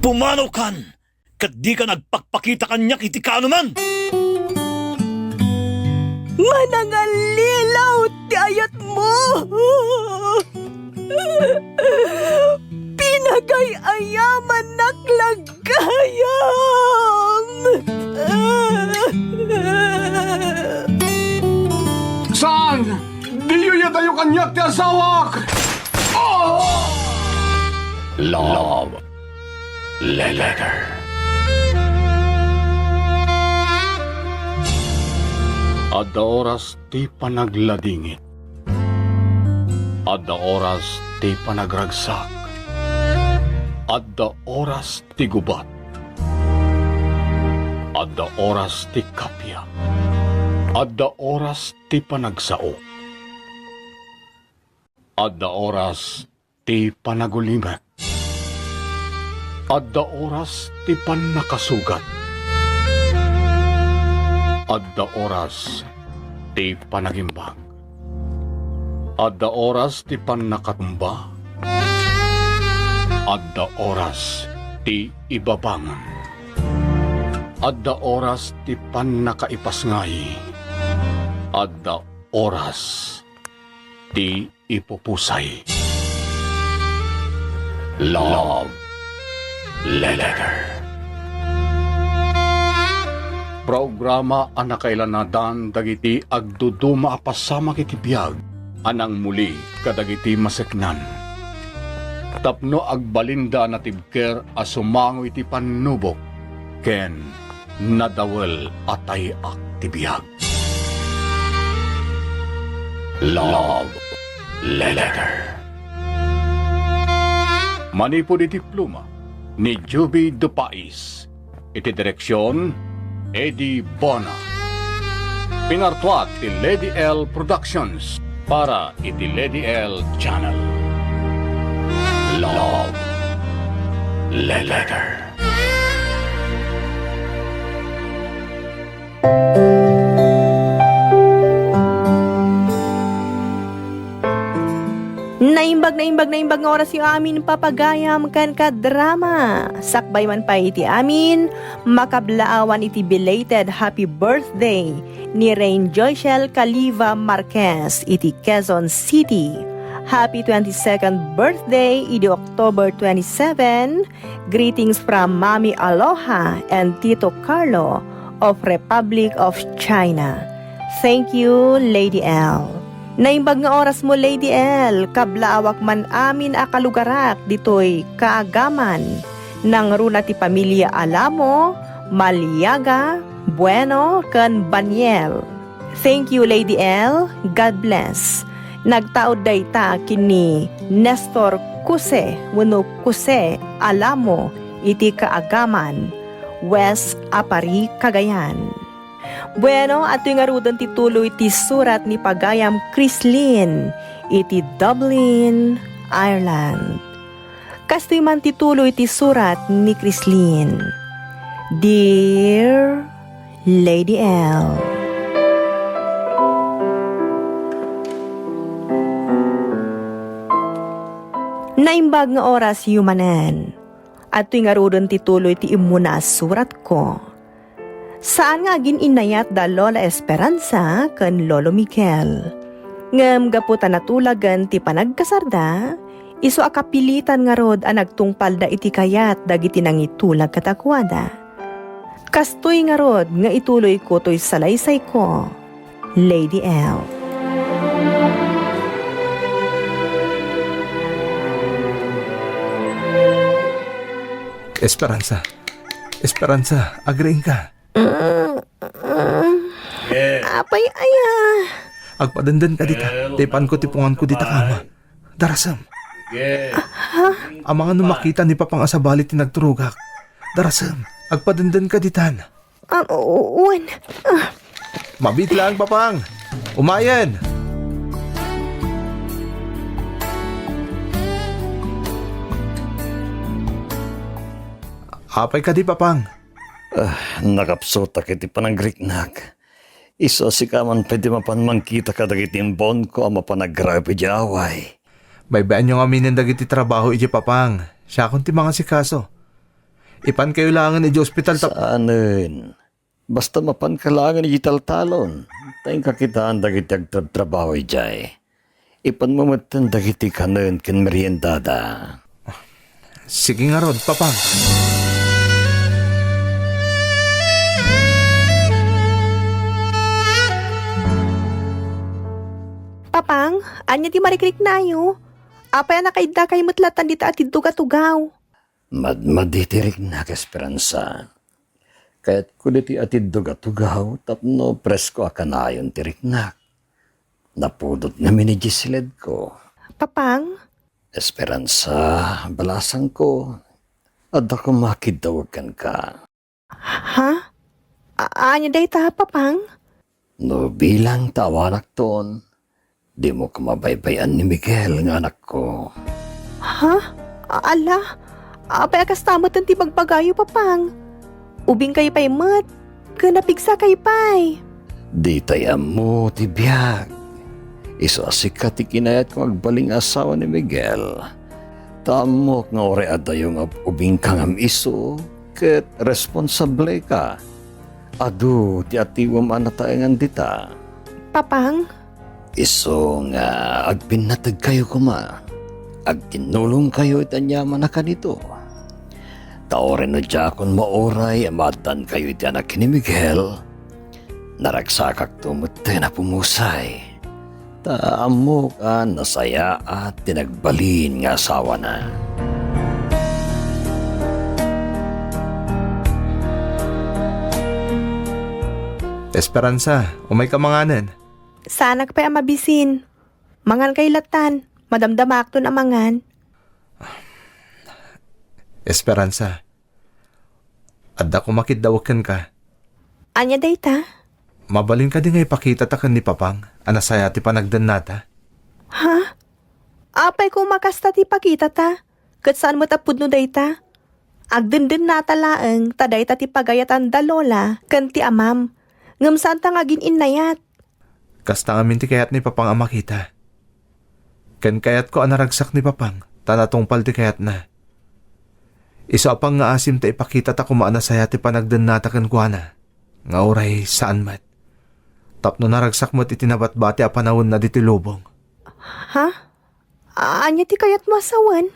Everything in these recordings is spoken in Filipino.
Pumanaw kan! Kat di ka nagpakpakita kanyak iti ka anuman! Manangalilaw ti ayat mo! Pinagay-ayaman naklagayam! Saan? Di yun tayo kanyak ti asawak! Love Letter. Adda oras ti panagladingit. Adda oras ti panagragsak. Adda oras ti gubat. Adda oras ti kapya. Adda oras ti panagsao. Adda oras ti panagulimet. Adda oras ti pannakasugat. Adda oras ti panagimbag. Adda oras ti pannakatumba. Adda oras ti ibabangon. Adda oras ti pannakaipasngay. Adda oras ti ipupusay. Love Letter. Programa anakailanadan dagiti agduduma apasama kiti biyag anang muli kadagiti maseknan. Tapno agbalinda na tibker asumango iti panubok ken nadawel atay aktibiyag. Love Letter. Manipod iti pluma ni Juby Dupais. Iti direksyon Eddie Bona. Pinartuat ti Lady L Productions para iti Lady L Channel. Love Letter. Naimbag nga oras yung amin papagayam kan kadrama. Sakbay man pa iti amin, makablaawan iti belated happy birthday ni Rain Joycel Caliva Marquez iti Quezon City. Happy 22nd birthday iti October 27. Greetings from Mami Aloha and Tito Carlo of Republic of China. Thank you, Lady L. Naimbag nga oras mo, Lady L, kablaawak man amin akalugarak ditoy kaagaman ng runa ti pamilya Alamo, Maliaga, Bueno, kan Baniel. Thank you, Lady L. God bless. Nagtaod dayta kini Nestor Kuse, wano Kuse, Alamo, iti kaagaman, West Apari, Cagayan. Bueno, at yung arudan tituloy iti surat ni Pagayam Chrislyn iti Dublin, Ireland. Kastoy man tituloy iti surat ni Chrislyn. Dear Lady L. Naimbag nga oras yumanen. At yung arudan tituloy iti imuna surat ko. Saan nga gininayat da Lola Esperanza ken Lolo Mikel. Ngem gaputan natulagan ti panagkasarda, iso akapilitan nga rod ang nagtungpal da iti kayat dagiti nang itulag katakwada. Kastoy nga rod nga ituloy ko to'y salaysay ko, Lady L. Esperanza, agreeng ka. Apay aya. Agpadandan ka dita, tepan ko tipungan ko dita kama. Darasam. Ang mga numakita ni papang asabali tinagturugak. Darasam, agpadandan ka ditan. Uwan. Mabit lang, papang. Umayan. Apay ka di, papang. Nakapsota kiti panaggriknak. Iso si kaman pwede mapanmangkita ka dagiti imbon ko ang mapanagrabe di away. Baybayan nyo aminin dagiti trabaho iti papang. Siya akong ti mga sikaso. Ipan kayo langan ni hospital Saanin? Basta mapankalangan ni talon. Tayong kakitaan dagiti agtrabaho ijay. Ipan mamatan dagiti kanon ken meriendada. Sige nga rod, Papang. Papang, anya ti marikrik na ayo. Apay na kaida kay mutlatan dita at tugaw. Maditirik na Esperanza. Kaya't kulit atid dugatugaw, tapno presko akanayon tiriknak. Napudot namin ni Gisiled ko. Papang, Esperanza, balasang ko. At ako makidawagan ka. ha? Anya day ta, Papang? No bilang tawanak ton, di mo kumabaybayan ni Miguel ng anak ko. Ha? Ala, apay akas tamot ang tibagbagayo, Papang. Ubing kayo pa'y mat, kanapigsa kayo pa'y. Di tayam mo, tibiyag. Iso asikat ikinayat kong agbaling asawa ni Miguel. Tamok nga ore adayong ubing kangam iso, ket responsable ka. Adu, ti atiwam anatayangan dita. Papang, Iso nga agpinatag kayo kuma. Agtinulong kayo itanyaman na kanito. Taorin na diyakon maoray amatan kayo iti anak ni Miguel. Naragsakak tumutte na pumusay. Taamok nasaya at tinagbalin nga asawa na. Esperanza, umay kamanganan. sana ka pa'y amabisin. Mangan kay latan, madamdamak to na mangan. Esperanza, adda ko makiddawakan ka. Anya day ta? Mabalin ka di nga ipakita takan ni Papang, anasaya ti panagdan nata. Ha? Apay ko makasta ti pakita ta. Kat saan mo tapud no day ta? Agdendin nata laeng, taday ta ti pagayatan da lola, kan ti amam. Ngam saan ta nga gininayat. Kasta ngamin ti kayat ni Papang ang makita. Ken kayat ko anaragsak ni Papang, tanatungpal ti kayat na. Isa pang nga asim ta ipakita ta kumaana saya ti panagdan nata kan kuana. Nga oray saan mat. Tapno naragsak mo't itinabat-bati a panahon na diti lubong. Ha? Anya ti kayat mo asawan?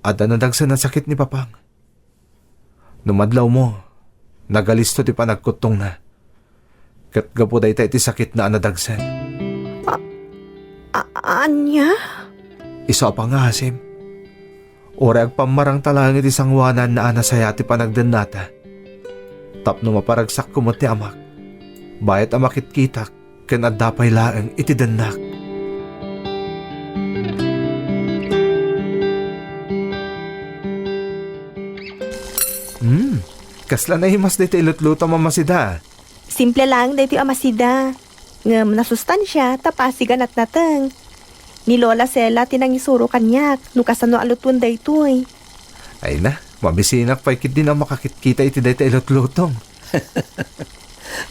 Ada nadagsa na sakit ni Papang. Numadlaw mo, nagalisto ti panagkutong na. Kat gapo day iti sakit na anadagsan. Anya? Isa pa nga asim. Ora agpamarang talang iti sangwanan na anasaya ti panagdan nata. Tapno maparagsak kumot ti amak. Bayat amakit kitak, ken addapay laeng iti dannak. Kasla na himas dito ilutluto mamasida. Simple lang dito amasida. Ngam nasustansya, tapasigan at nateng. Ni Lola Sela tinangisuro kanyak, nukasano alutun daytoy. Ay na, mabisinak pa ikit din ang makakitkita iti dito ilutlutong.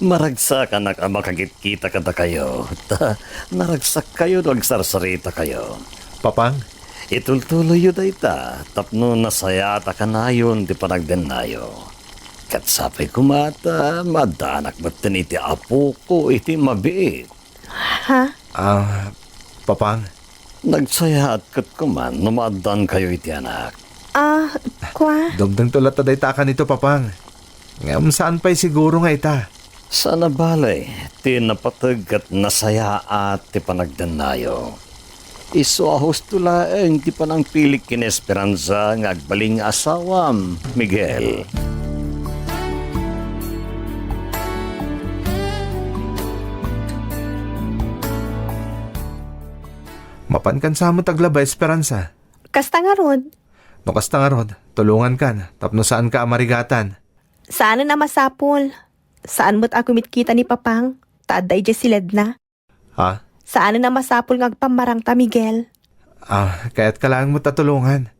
Maragsak anak ang makakit-kita kada kayo. Naragsak kayo no agsarsarita kayo. Papang, Itultuloy yun dayta, tapno nasaya ta kanayon di panagden nayo. Katsapay kumata, madanak ba't iti apo ko iti mabiit. Ha? Papang, Nagsaya at kat kuman, numadan kayo iti anak. Kwa? dugdang tulat ta dayta ka nito, Papang. Ngam saan pa'y siguro nga ita? Sana balay, ti napatag at nasaya at ti panagden nayo. Iso ahos tulaeng ti panang pilik kin Esperanza ng agbaling asawam, Miguel. Mapan kan sa mo taglaba, Esperanza. Kasta nga rod. No kasta nga rod, tulungan kan, tapno saan ka amarigatan. Saan na masapol? Saan mo't ako mitkita ni Papang? Taaday dya silad na. Ha? Saan na masapol ng agpamarang ta, Miguel? Kaya't kailangan mo tatulungan.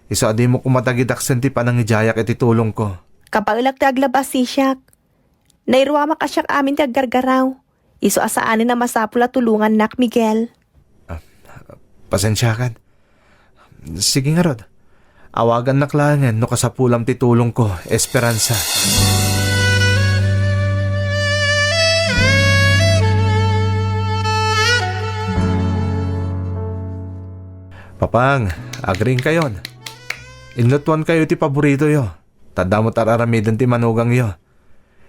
Isa di mo kumatagidaksan ti panang ijayak iti tulong ko. Kapag ilag ti aglabas si Siak, nairwa makasyak amin ti aggargaraw. Iso asaanin na masapol at tulungan nak, Miguel. Pasensya kan. Sige nga rod. Awagan na klangan no kasapulam ti tulong ko, Esperanza. Papang, agring kayon. Inlutuan kayo ti paborito yo. Tanda mo tararamidan ti manugang yo.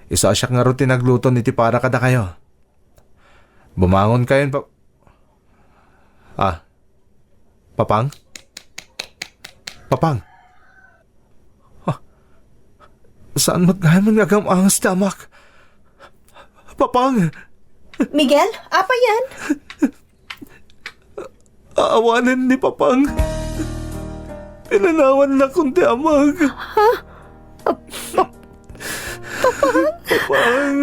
Isa asyak nga ro ti nagluto ni ti para kada kayo. Bumangon kayon Papang? Papang? Saan magkaman nga gamangas tamak? Papang! Miguel, apa yan? Aawanan ni Papang. Pinanawan na kong ti amag. Papang!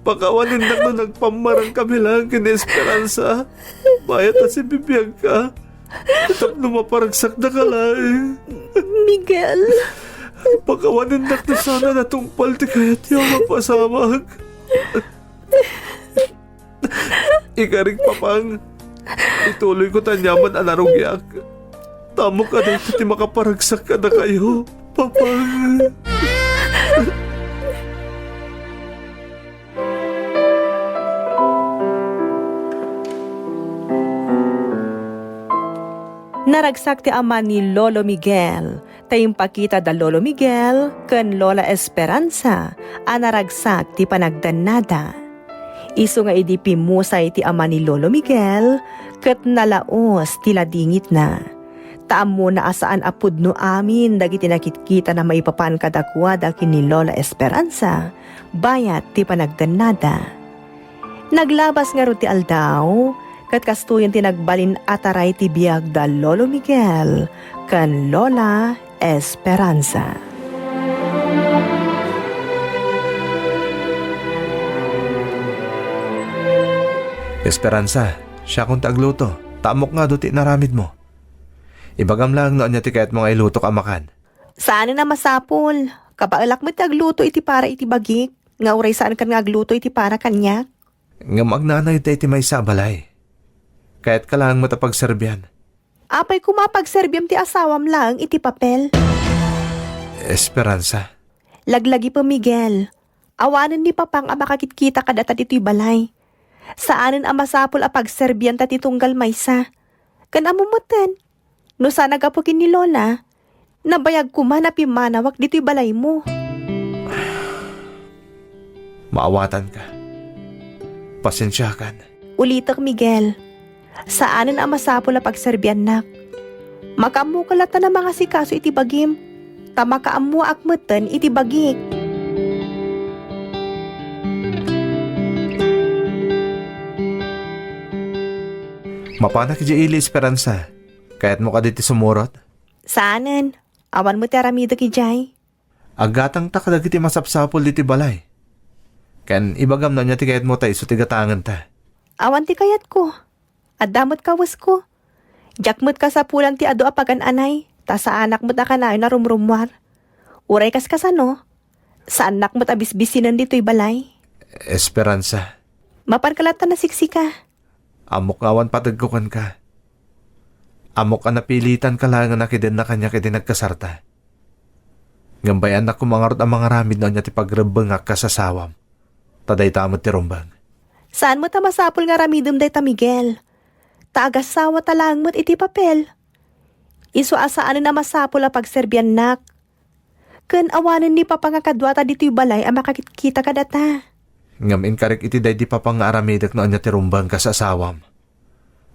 Pakawanin na ko nagpamarang kami lang kin Esperanza. Bayat na si bibiyag ka. Itap lumaparagsak na ka lang. Miguel. Pakawanin na ko sana na tungpal ti kayat yung mapasamag. Ikaring Papang. Ituloy ko tanyaman anarugyak. Tamo ka dito ti makaparagsak ka na kayo, Papang. Naragsak ti ama ni Lolo Miguel. Tayong pakita da Lolo Miguel ken Lola Esperanza a naragsak ti panagdanada. Isu nga idi pimusay ti ama ni Lolo Miguel ket nalaos ti ladingit na. Taammo na asaan apudno amin dagiti nakitkita na maipapan kadakwa dakin ni Lola Esperanza bayat ti panagdanada. Naglabas nga ro ti aldaw ket kastuyan ti nagbalin ataray ti biag da Lolo Miguel ken Lola Esperanza. Esperanza, siya kung tagluto. Tamok nga do ti naramid mo. Ibagam lang noon niya ti kayat mga iluto ka makan. Saan na masapol? Kapaalak mo tagluto iti para iti bagik. Nga uray saan kan nga agluto iti para kanyak? Nga magnanay tayo ti may sabalay. Kaya't ka lang matapagserbyan. Apay kumapagserbyam ti asawam lang iti papel. Esperanza. Laglagi pa Miguel. Awanan ni Papang a makakitkita kadata dito'y balay. Saanin ang masapol a pagserbyan ta titunggal maysa. Kan amumutan. No sana gapukin ni Lola. Nabayag kuman na pimanawak dito'y balay mo. Maawatan ka. Pasensyakan. Ulitak Miguel. Saanin ang masapol a pagserbyan nak. Makamukalat na ng mga sikaso iti bagim. Tamakaamu akmutan iti bagik. Mapana ki ili Esperanza. Kaya't mo ka diti sumurot. Saanin? Awan mo ti aramida ki Jay. Agatang takadag iti masapsapol diti balay. Kan ibagam na niya ti kayat mo tayo so tigatangan ta. Awan ti kayat ko. Adamot kawas ko. Jakmut ka sa pulang ti ado apagan anay. Ta sa anak mo't akanayo na rumrumwar. Uray kas kasano. Sa anak mo't abisbisinan dito'y balay. Esperanza. Mapankalatan na siksika. Amok awan patagkukan ka. Amok ka napilitan ka lang na kidin na kanya kidin nagkasarta. Gambayan na kumangarot ang mga ramid na niya ti pagrabangak ka sa sawam. Taday tamot ti rumbang. Saan mo ta masapol nga ramidum day ta Miguel? Taagasawa talang mo't iti papel. Isu asaan na masapol a pagserbyan nak. Ken awanan ni papangakadwata dito'y balay ang makakita ka data. Ngamin karik iti day di papang-aramidak na anya ti rumbang ka sa sawam.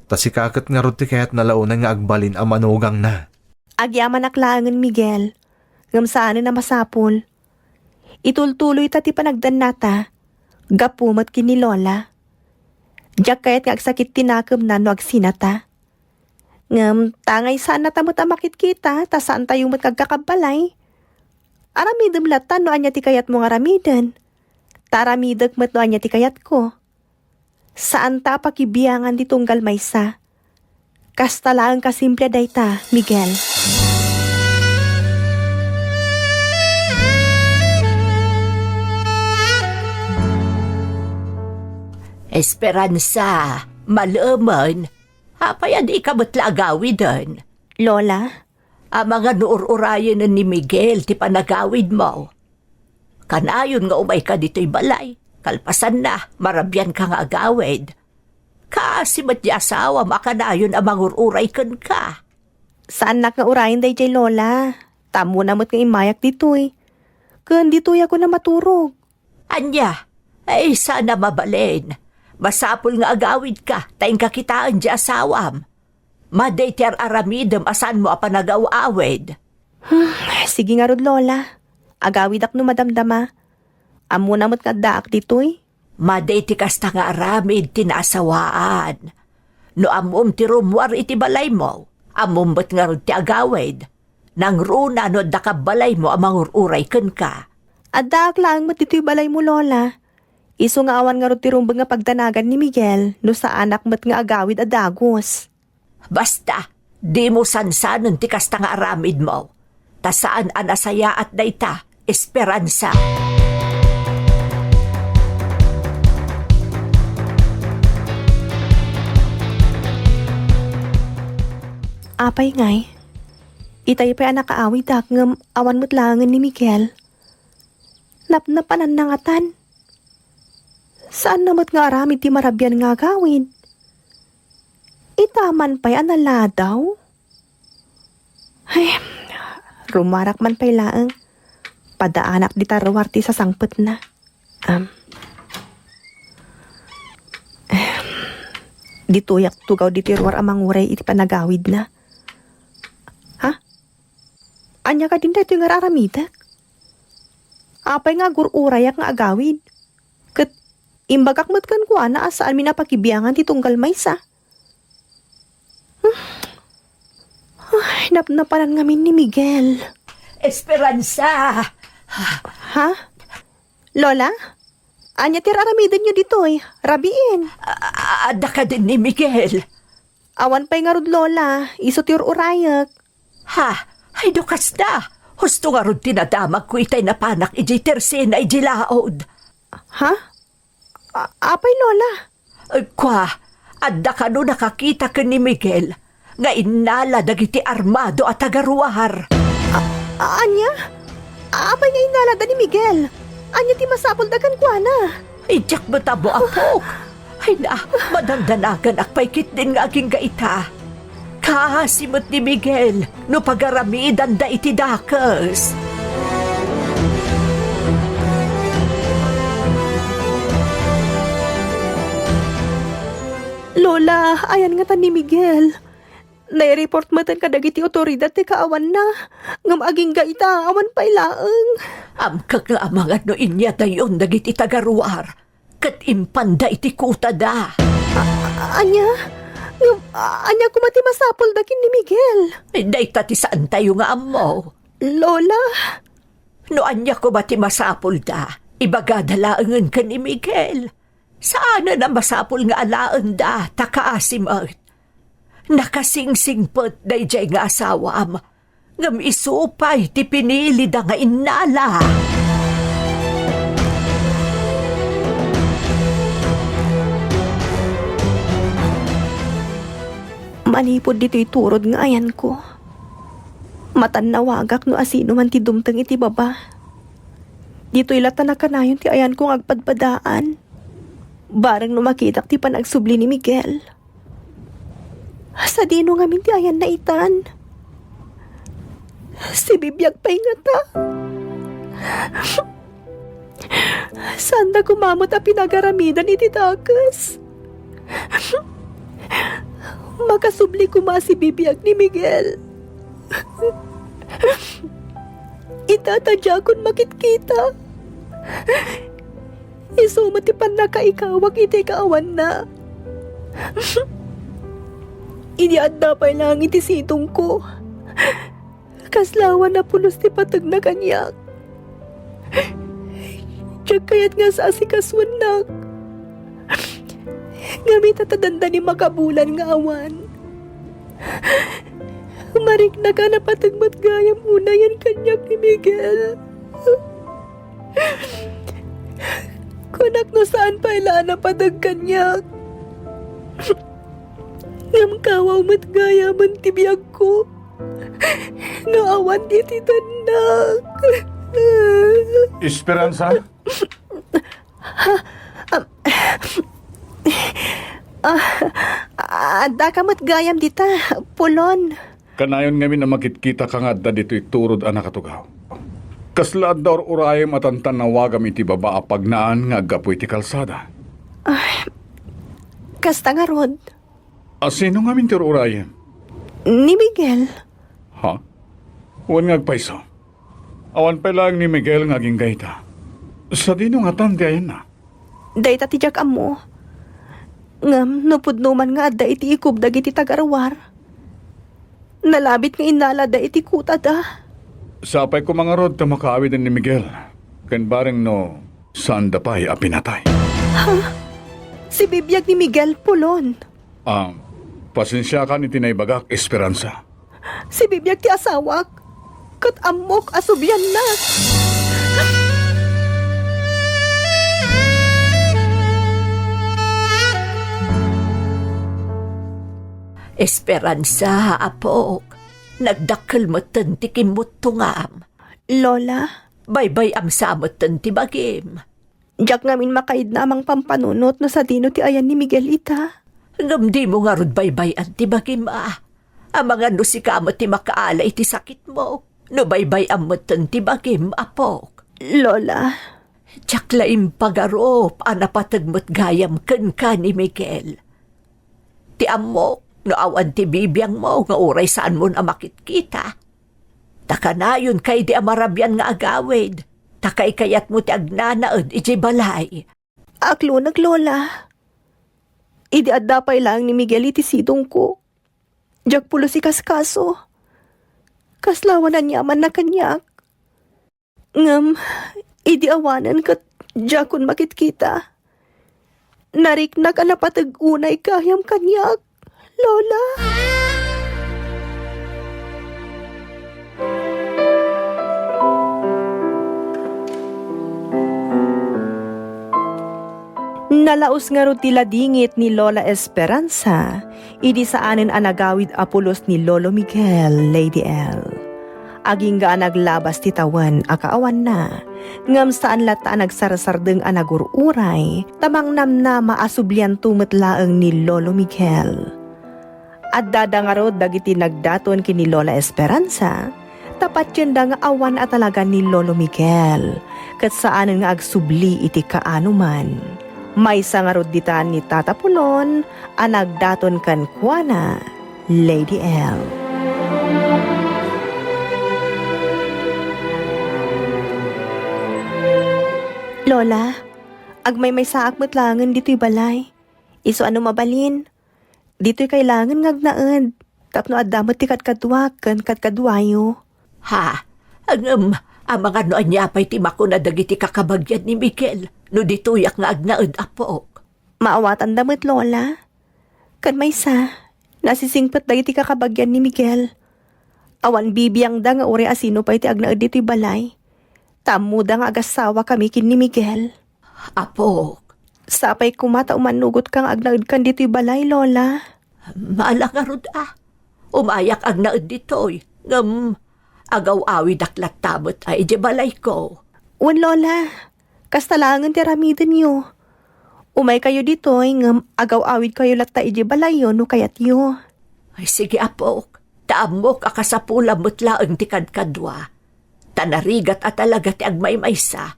Tasikakat nga ruti kaya't nalaunan nga agbalin ang manugang na. Agyaman aklangan Miguel. Ngam saan na masapol. Itultuloy ta ti panagdan nata. Gapumat kini Lola. Diyak kaya't nga agsakit tinakam na no agsinata. Ngam tangay saan na tamot amakit kita ta saan tayo mat kagkakabalay. Aramidem latan no anya ti kayat mo nga ramidan. Taramidag mat no anya ti kayat ko. Saan ta pakibiyangan di tunggal maysa. Kasta lang kasimple dayta, Miguel. Esperanza, malaman. Hapayan di ka ba't lagawi doon? Lola, Ang mga nuur-urayan ni Miguel ti panagawid mo. Kanayon nga umay ka dito'y balay. Kalpasan na, marabyan ka nga agawid. Kasi ba't di asawa makanayon ang mangururay kan ka? Saan nak nga urayin day jay lola? Tamo namot nga imayak dito'y. Kun dito'y ako na maturog. Anya, ay sana mabalin. Masapul nga agawid ka, tayong kakitaan di asawam. Maday ti aramidem asan mo apanagaw-awid. Sige nga rod lola. Agawid ak no madamdama. Amo namot nga daak dito'y. Maday ti kasta nga aramid tinasawaan. No amom ti rumwar iti balay mo, amom ba't nga rod ti agawid. Nang runa no dakabalay mo amang ururay ken ka. At daak lang mat dito'y balay mo lola. Iso nga awan nga rod ti rumbang nga pagdanagan ni Miguel no sa anak mat nga agawid a dagos. Basta, di mo sansanon ti kasta nga aramid mo. Ta saan anasaya at dayta, esperansa. Apay ngay. Itay pa'y anak kaawid dak ngam awan mo't langan ni Miguel. Napnapanan na ngatan. Saan namat nga aramid ti marabyan nga gawin? Itaman pa'y anala daw? Ay, rumarak man pa'y laang. Padaanak di tarawarti sa sangpet na. Dituyak tugaw di tirwar amang uray iti panagawid na. Ha? Anya ka din dito yung araramidak? Apay nga gururayak nga agawid. Kat imbagak mat kan kuha na asaan minapakibiyangan ti tunggal maysa. Ay, napnapanan ngamin ni Miguel. Esperansa! Ha? Lola? Anya ti araramidan nyo dito'y. Rabiin. Ada ka din ni Miguel. Awan pa'y nga rod lola. Iso ti urayak. Ha? Ay dukas na. Husto nga ron tinadamag ko itay na panak iji tersena iji laod. Ha? Apay lola? Kwa, adda ka no nakakita ka ni Miguel. Nga inala dagiti armado at agaruahar. Anya? Apay nga inalada ni Miguel. Anya ti masapol dagan kwa na. Ijak mo tabo apok. Ay na, madamdanagan akpaykit din nga aking gaita. Kahasimot ni Miguel no pagaramidan da iti dakas. Lola, ayan nga tan ni Miguel. Nai-report matan ka dagiti otoridad ti kaawan na. Ngam aging gaita, awan pa'y laeng. Amka nga amangat no inya dayon dagiti tagaruar. Kat impanda iti kuta da. Anya? Anya kumati masapol dakin ni Miguel. Day tati saan tayo nga amo. Lola? No anya ko bati masapol da. Ibagadalaangan ka ni Miguel. Saan na masapol nga alaan da, takaasimot. Nakasingsingpot day jay nga asawam. Ngam isupay ti pinili da nga inala. Manipod dito'y turod nga ayan ko. Matan nawagak no asino man ti dumteng iti baba. Dito'y lata na kanayon ti ayan kong agpadpadaan. Barang no makitak ti panagsubli ni Miguel. Sa dino nga minti ayan na itan. Si bibiyag pa'y nga ta. Saan na kumamot a pinagaramidan iti dakas? Makasubli ko si bibiyag ni Miguel. Itatadya kon makitkita. Isumatipan na kaikawag iti kaawan na. Iniadda pa lang iti sitong ko. Kaslawan na pulos ti patag na kanyak. Diyak kayat nga sa asikaswan na. Ngamit atadanda ni makabulan nga awan. Marik na ka na patagmat gaya muna yan kanyak ni Miguel. Kunak no saan pa ilaan na patag kanyak. Ngam kawaw mat gaya man tibiyag ko. Naawan iti tanak. Esperanza? Ada kamot gayam dita, pulon. Kanayon ngamin na makitkita ka nga da dito'y turod anak katugaw. Kaslaad daw urayam at ang tanawagam iti baba pagnaan nga agapoy ti kalsada. Kasta nga rod, Sino nga min ti urayam? ni Miguel. Ha? Huwag ngagpaiso. Awan pa lang ni Miguel nga ginggayta. Sa dino nga tan di ayan na. Dayta ti jak amo. Ngam, napudnuman nga adda iti ikub dagiti tagarawar. Nalabit nga inala da iti kuta da. Sapay ko mga rod ta makaawid ni Miguel. Ken bareng no saan da pa'y apinatay. Si bibiyag ni Miguel, pulon. Pasensya ka ni Tinaybagak, Esperanza. Si bibiyag ti asawak. Kat amok asubyan na. Esperanza, apok. Nagdakkel mo ti kimot tungam. Lola, Baybay am samot ti bagim. jak ngamin makaid na amang pampanunot no sa dino ti ayan ni Miguel ita. Ngamdi mo nga rod baybay ang ti bagim Ang mga no si kamot ti makaala iti sakit mo. No baybay amot ti bagim, apok. Lola, Tsaklaim pagarop, anapatagmot gayam ken ka ni Miguel. Ti amok, no awan ti bibiyang mo, nga uray saan mo na makitkita. Takanayon kay di amarabyan nga agawid. Takay kayat mo ti agnanaod iti balay. aklunag Lola. Idi addapay lang ni Miguel iti sidong ko. Jak pulo si kaskaso. Kaslawanan yaman na kanyak. Ngam, idi awanan kat jakon makitkita. Nariknak anapatag unay kayam kanyak, Lola. Nalaos nga ro tila dingit ni Lola Esperanza, idi saanen anagawid apulos ni Lolo Miguel, Lady L. Aging ga naglabas ti tawan akaawan na, ngam saan lata nagsarasardeng anagururay, tamang namna maasublian tumetlaeng ni Lolo Miguel. At dadangaro dagiti nagdaton kini Lola Esperanza, tapat yun da nga awan at talaga ni Lolo Miguel, kat saanen nga agsubli iti kaanuman. May sangarod ditan ni Tata Pulon, anagdaton kan kuana, Lady L. Lola, agmay may saak matlangan dito'y balay. Iso ano mabalin? Dito'y kailangan ngagnaed. Tapno adamot ti katkadwa, kan katkadwayo. Ha? Ang mga noan niya pa'y timako na dagiti kakabagyan ni Miguel. No dituyak nga agnaed apok. Maawatan damit, Lola. Kan may sa, nasisingpat dagiti kakabagyan ni Miguel. Awan bibiyang da nga uri asino pa iti agnaed dito'y balay. Tamuda nga agasawa kami kin ni Miguel. Apok. Sapay kumata umanugot kang agnaed kan dito'y balay, Lola. Maalangarod Umayak agnaed dito'y. Ngam, agaw-awi daklat tabot ay di balay ko. Wan, Lola. Kastalangan ti ramiden yo. Umay kayo dito'y ngam agaw-awid kayo latta iji balay yo no kayat yo. Ay sige apok. Taamok akasapula mutlaeng ti kadkadwa. Tanarigat at talaga ti agmaymaysa.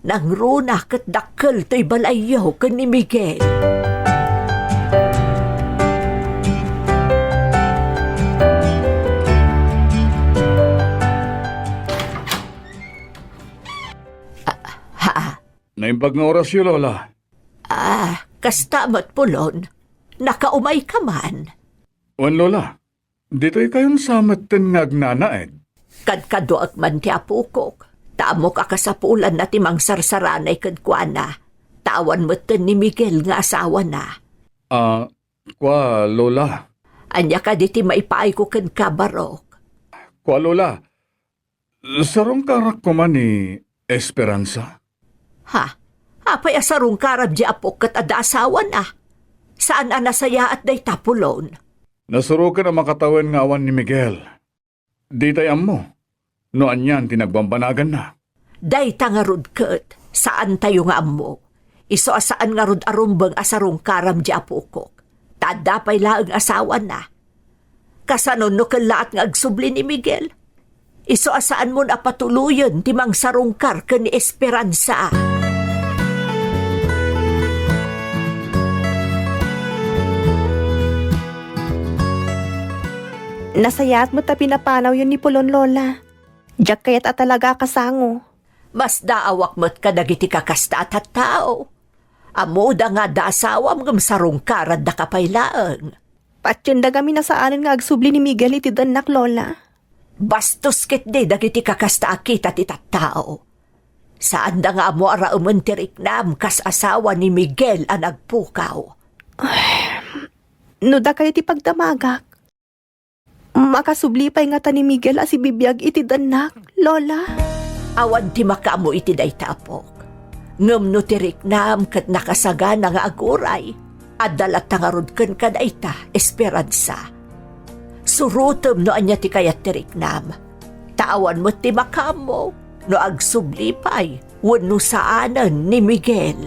Nang runa kat dakkel to'y balayo ken ni Miguel. Naimbag nga oras yun, Lola. Kastamat pulon. Nakaumay ka man. Wan, Lola. Dito'y kayon samaten nga agnanaed. Kadkadoak man ti apukok. Taamok akasapulan na timang sarsaranay kadkwana. Tawan mo ni Miguel nga asawa na. Kwa, Lola. Anya ka diti maipaay ko ken kabarok. Kwa, Lola. Sarong karak ko man ni Esperanza. Ha? Apay asarong karab di apok kat ada asawa na. Saan anasaya at day tapulon? Nasurukan ang makatawan nga awan ni Miguel. Di tayam mo. Noan yan tinagbambanagan na. Day tangarod ket, saan tayo nga amo? Iso asaan nga rod arumbang asarong karam di apukok. Tadapay laang asawa na. Kasanon no kalaat nga agsubli ni Miguel. Iso asaan mo na patuluyon timang sarungkar ka ni Esperanza. Nasayat mo ta pinapanaw yun ni Pulon, Lola. Diyak kayat at talaga kasango. Mas daawak mo't kadagiti kakasta at tao. Amuda nga da asawam ngam sarungkar at da kapaylaang. Patyon da kami nasaanan nga agsubli ni Miguel iti danak, Lola. Bastos ket de dagiti kakasta akita ti tattao. Saan da nga amo ara umuntirik nam kas asawa ni Miguel ang nagpukaw. No da kayo ti pagdamagak. Makasubli pa'y nga ta ni Miguel as ibibiyag iti danak, Lola. Awan ti makamo iti daytapok. Ngem no tirik nam ket nakasagana nga aguray. Adalat tangarod ken kadayta Esperanza. Surutem no anya ti kayat tirik nam. Taawan mo ti makamo no agsubli pa'y wenno saanen ni Miguel.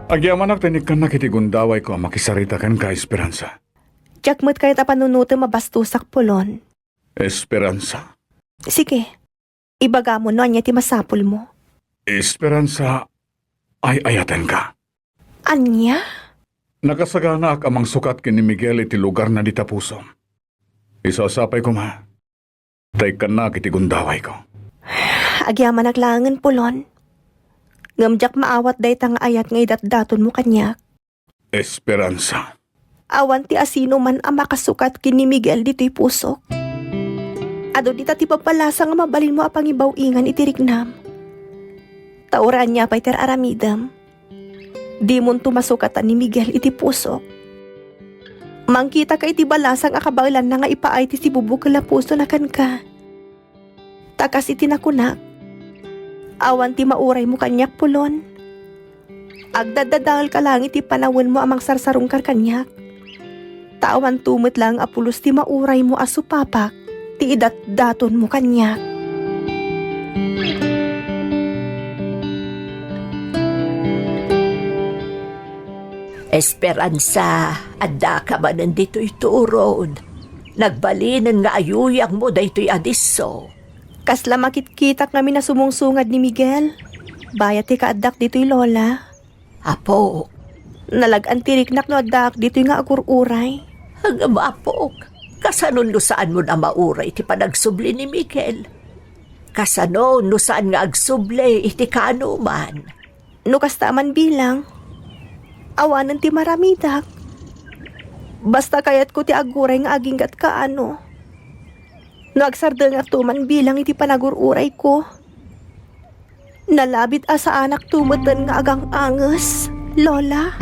Agyamanak tinik kan nakitigundaway ko ang makisarita kan ka, Esperanza. Diyak mo't kaya't apanunuto mabastusak, Pulon. Esperanza? Sige, ibaga mo no anya ti masapul mo. Esperanza, ay ayatan ka. Anya? Nakasagana ak amang sukat kin ni Miguel iti lugar na di tapusom. Isasapay ko ma. Tay kan na kitigundaway ko. Agyaman naglangan, Pulon. Ngamjak maawat day tang ayat nga idat-daton mo kanyak. Esperanza. Awan ti asino man ang makasukat kin ni Miguel dito'y pusok. Ado di ti papalasa nga mabalin mo apang ibaw-ingan itirignam. Tauran niya pa'y teraramidam. Di mon tumasukatan ni Miguel iti pusok. Mangkita ka iti balasang akabailan na nga ipaay ti si bubuk la puso na kan ka. Takas iti nakunak. Awan ti mauray mo kanyak, Pulon. Agdadadal ka lang iti panawin mo amang sarsarong kanyak. Tawan tumit lang apulos ti mauray mo asupapak, ti idat-daton mo kanyak. Esperanza, adda ka ba nandito'y turon? Nagbalinan nga ayuyang mo dayto'y adiso. Kasla makitkitak kami na sumungsungad ni Miguel. Bayat ti kaadak dito'y Lola. Apo, Nalagan tiriknak no adak dito'y nga agururay. hanggang maapok. Kasanon no saan mo na mauray iti panagsubli ni Miguel? Kasanon no saan nga agsubli iti kanuman? No kasta man bilang, awanan ti maramidak. Basta kayat ko ti aguray nga aginggat kaano. No agsarda nga tuman bilang iti panagururay ko. Nalabit asa anak tumutan nga agang anges, Lola.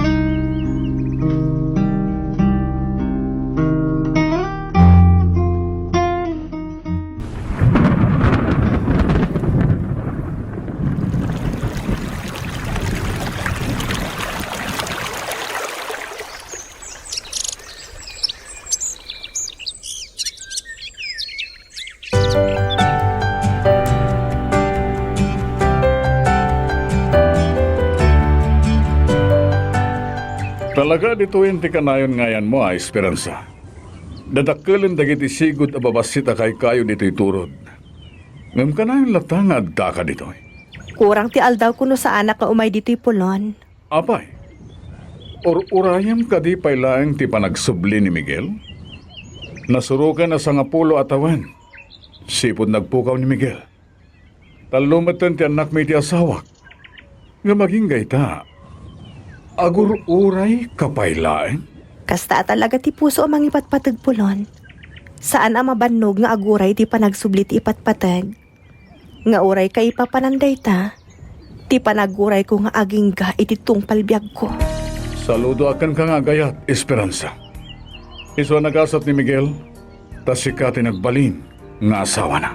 Talaga dituin ti kanayon ngayan mo, Esperanza. Dadakkelin dagiti sigud a babasita kay kayo dito'y turod. Ngam kanayon latang adda ka dito'y. Kurang ti aldaw kuno sa anak nga umay dito'y Pulon. Apay, urayam ka di pailaeng ti panagsubli ni Miguel? Nasurukan na sa nga pulo atawan. Sipod nagpukaw ni Miguel. Talumatan ti anak may ti asawak. Nga maging gayta, agur-uray kapailaeng? Kasta talaga ti puso amang ipatpatag, Pulon. Saan ang mabannog nga aguray ti panagsubli ti ipatpatag? Nga uray ka ipapananday ta, ti panaguray ko nga aging ga iti tungpalbiag ko. Saludo akan ka nga gayat, Esperanza. Iso nagasat ni Miguel, tas sika tinagbalin nga asawa na.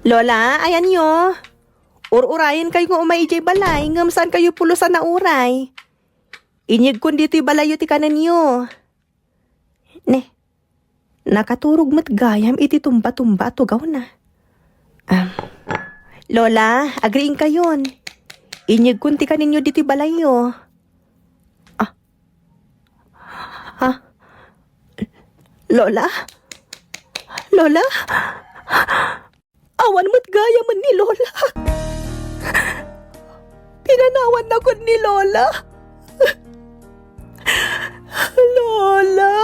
Lola, ayan nyo. Ur-urayan kayo nga umay ijay balay, ngam saan kayo pulusan na uray. Inyig kun dito'y balayo ti kanan nyo. Ne, nakaturog mat gayam iti tumba-tumba tugaw na. Lola, agriing kayon. Inyig kun ti kanin nyo dito'y balayo. Lola? Lola? Awan mo't gaya man ni Lola. Pinanawan ako ni Lola. Lola.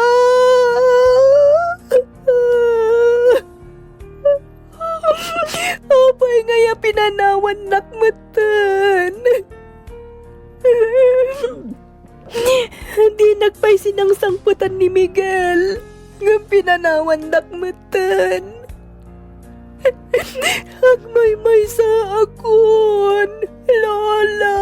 Apay ngaya pinanawan nakmatan. Di nagpay sinang sangputan ni Miguel. Nga pinanawan nakmatan. Agmay-may sa akon, Lola.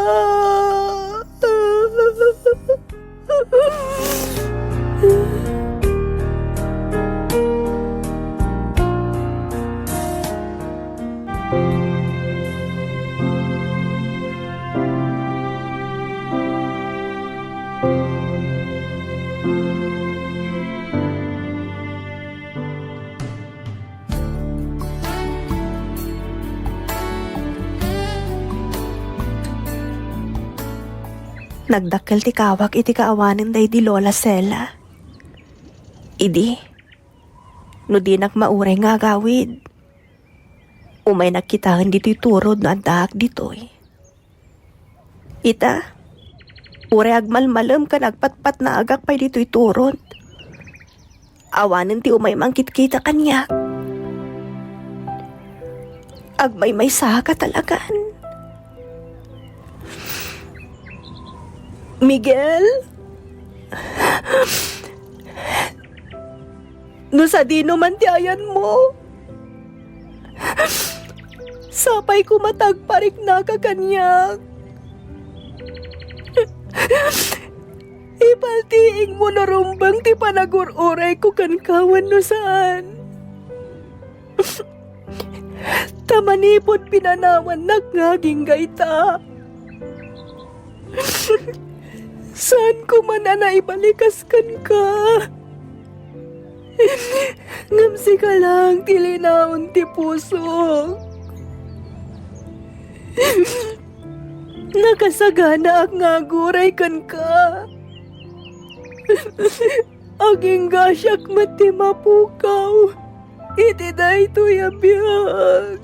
Nagdakkel ti kawak iti kaawanin day di Lola Sela. Idi, no di nakmauray nga gawid. Umay nakkitaan dito'y turod no andaak dito'y. Ita, uray agmalmalam ka nagpatpat na agak pa'y dito'y turod. Awanin ti umay mangkit-kita kanya. Agmay-may saka talagan. Miguel? No sa di naman ti ayan mo. Sapay ko matagparik na kakanyak. Ipaltiing mo na rumbang ti panagururay ko kankawan no saan. Tamanipod pinanawan nagngaging gaita. Saan ko man na ibalikaskan ka? Ngamsi ka lang, tilinaon ti puso. Nakasagana ak ngaguray kan ka. Aging gasyak mati mapukaw. Iti na ito yabiyag.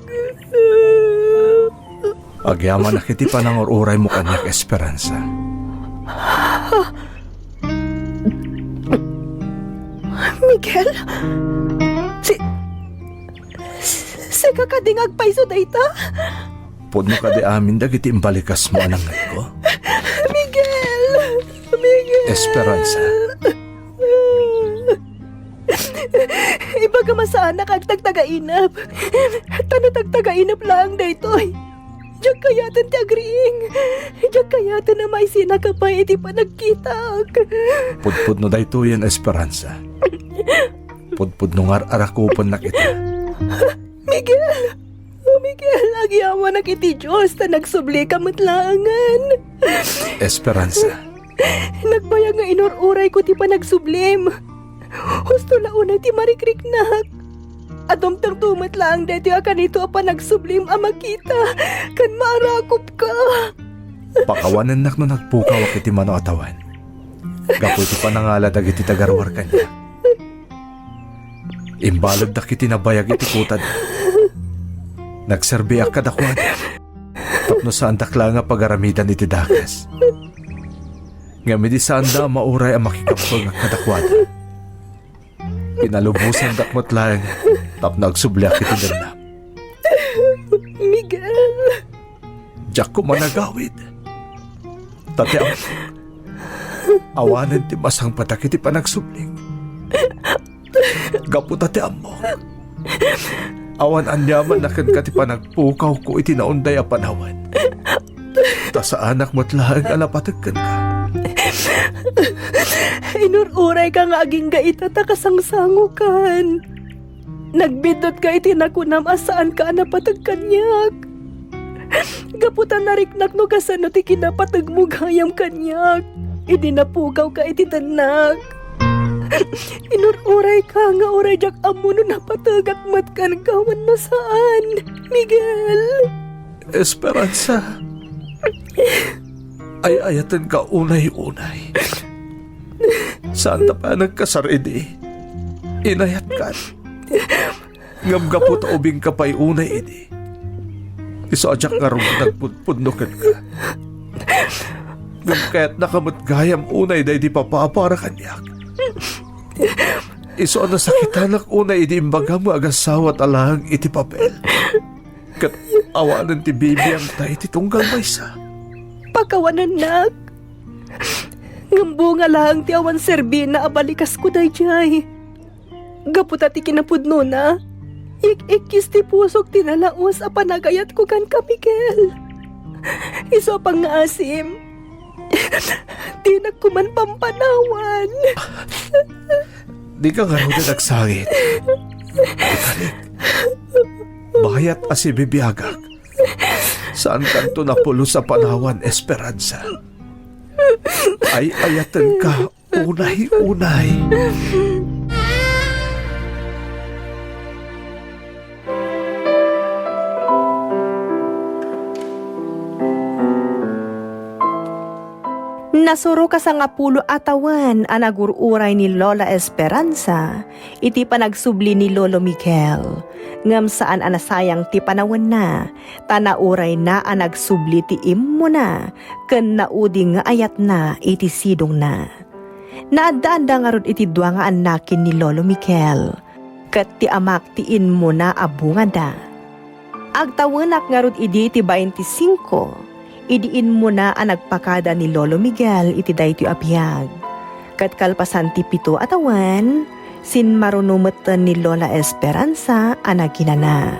Agyaman na kiti panangururay mo kanyak Esperanza. Miguel? Si kakadingag pa iso dayta? Pudno ka di amin dagiti imbalikas mo anangad ko. Miguel! Miguel! Esperanza. Ibaga masana kag tagtagainap. Tano tagtagainap lang daytoy. Diyak kayatan ti agriing. Diyak kayatan na may sinakapay iti panagkitag. Pudpud no dayto yan Esperanza. Pudpud no ngar arakupon na kita. Miguel! Oh, Miguel, agyawa na kiti Diyos na nagsubli ka matlangan. Esperanza. Nagbayang nga inururay ko ti panagsublim. Husto launa ti marikriknak. Adumtang tumat lang dito akan ito pa nagsublim ang makita. Kan maarakop ka. Pakawanan nak no nagpukaw akiti mano atawan. Gapoy ti panangala dagiti tagarwar kanya. Imbalog da kiti nabayag iti kutad. Nagserbi ak kadakwad. Tapno saan takla nga pagaramidan iti dakas. Ngamidi saan da mauray ang makikapag nga kadakwad. Pinalubusan dakmot lang. Tap nagsubli ak iti danam. Miguel. Diyak ko managawid. Tati awanan ti masang patak iti panagsubling. Gapu tati amo. Awan anyaman na kan kati panagpukaw ko iti naunday a panawan. Ta sa anak mo't lahang alapatagkan ka. Inururay ka nga aging gaita ta kasangsangukan. Nagbidot ka itinakunam asaan ka napatag kanyak. Gaputan nariknak no kasano ti kinapatag mo gayam kanyak. Idinapugaw ka ititanak. Inururay ka nga oray jak amo no napatag at matkan kawan na saan, Miguel. Esperanza. Ay ayatan ka unay-unay. Saan ta pa nagkasaridi? Inayat ka. Ngamgapot ubing ka pa'y unay ini. Isadyak nga rin nagpudpunukan ka. Ngam kaya't nakamot gayam unay day di papapara kanyak. Iso na sakitanak unay di imbaga mo agasawat alang iti papel. Kat awanan ti bibiyang tayo iti tunggal maysa. Pakawanan nak. Ngambo nga lang ti awan serbi na abalikas ko dayjay. Gaputa ti kinapudno na. Ik-ikis ti pusok tinalaos a panagayat ko kan ka, Miguel. Iso pang nga asim. Di nagkuman pampanawan. Di ka nga rin nagsangit. Ikalit. Bayat asi bibiyagak. Saan kanto napulo sa panawan, Esperanza? Ay ayatan ka, unay-unay. Nasuro ka sa nga pulo atawan ang nagururay ni Lola Esperanza, iti panagsubli ni Lolo Miguel. Ngam saan anasayang ti panawan na, tanauray na ang nagsubli ti immo na, ken naudi nga ayat na iti sidong na. Naadda-anda nga rod iti dua nga anakin ni Lolo Miguel, ket ti amak ti inmo na abungada. Agtawenak nga rod idi ti 25, idiin mo na ang nagpakada ni Lolo Miguel iti daytoy abiyag. Kat kalpasan ti 7 atawan, sinmarunumatan ni Lola Esperanza ang naginana.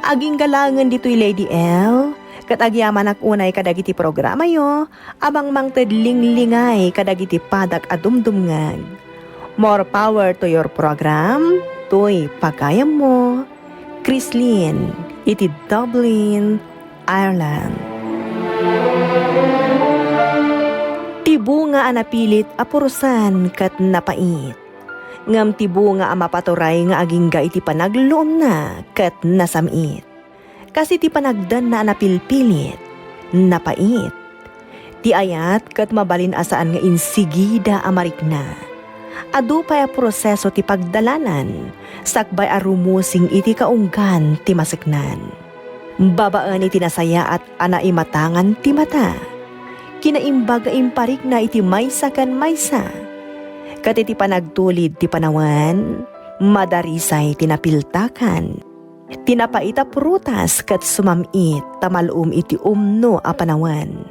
Aging galangan dito'y Lady L, kat agyaman unay kadagiti programa yo, abang mangtedling-lingay kadagiti padak adumdumngag. More power to your program, to'y pagayam mo, Chrislyn, iti Dublin, Ireland. Tibo nga anapilit apurusan kat napait. Ngam tibo nga amapaturay nga agingga iti panagluom na kat nasamit. Kasi ti panagdan na anapilpilit, napait. Ti ayat kat mabalin asaan nga insigida amarik na. Adu pa'y proseso ti pagdalanan, sakbay arumusing iti kaunggan ti masiknan. Babaan iti nasaya at anaimatangan ti mata. Kinaimbaga imparik na iti maysa kan maysa. Kat iti panagtulid ti panawan, madarisay tinapiltakan. Tinapaita prutas kat sumamit tamalum iti umno a panawan.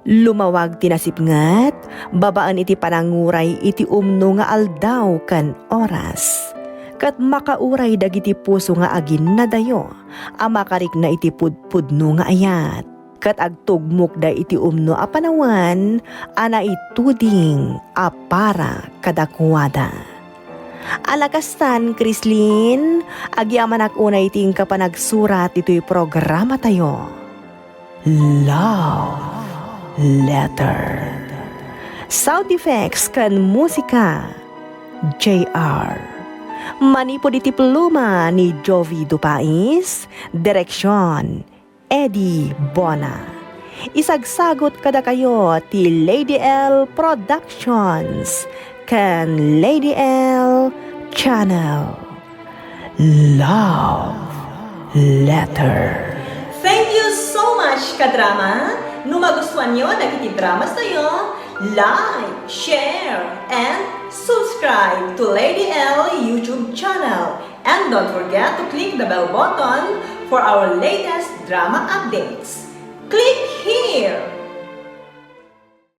Lumawag tinasipngat, babaan iti pananguray iti umno nga aldaw kan oras. Kat makauray dagiti puso nga agin na dayo, amakarik na iti pudpudno nga ayat. Kat agtugmok da iti umno a panawan, ana ituding a para kadakwada. Alakastan, Chrislyn, agyaman unay ting kapanagsurat ito'y programa tayo. Love Letter. Sound effects kan musika, JR. Manipod iti pluma ni Jovi Dupais, direksyon, Eddie Bona. Isagsagot kada kayo ti Lady L Productions kan Lady L Channel. Love Letter. Thank you so much, kadrama. No magustuhan nyo nagiti dramas tayo, like, share, and subscribe to Lady L YouTube channel. And don't forget to click the bell button for our latest drama updates. Click here!